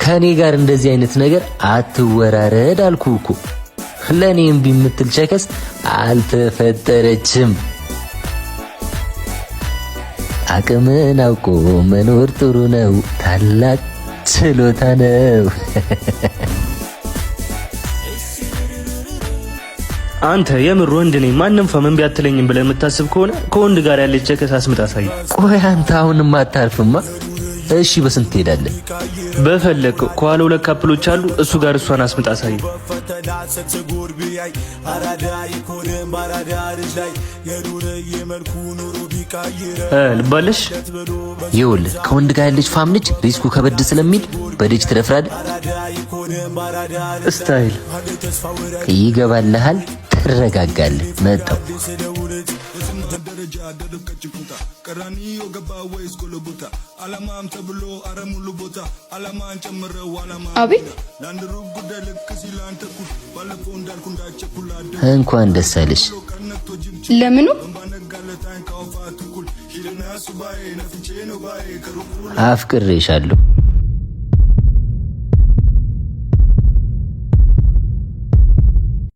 ከኔ ጋር እንደዚህ አይነት ነገር አትወራረድ አልኩህ እኮ። ለኔም ቢምትል ቸከስ አልተፈጠረችም። አቅምን አውቆ መኖር ጥሩ ነው፣ ታላቅ ችሎታ ነው። አንተ የምር ወንድ ነኝ ማንም ፈመን ቢያትለኝም ብለህ የምታስብ ከሆነ ከወንድ ጋር ያለች ቸከስ አስምጣ ሳይ። ቆይ አንተ አሁንም አታርፍማ? እሺ በስንት ትሄዳለህ? በፈለከው ከኋላ ሁለት ካፕሎች አሉ፣ እሱ ጋር እሷን አስምጣ ሳይ። ልባለሽ ይኸውልህ ከወንድ ጋር ያለች ፋም ልጅ ሪስኩ ከበድ ስለሚል በልጅ ትደፍራለህ። ስታይል ይገባልሃል፣ ትረጋጋለህ። መጣው አቤት እንኳን ደስ አለሽ። ለምኑ? አፍቅሬሻለሁ።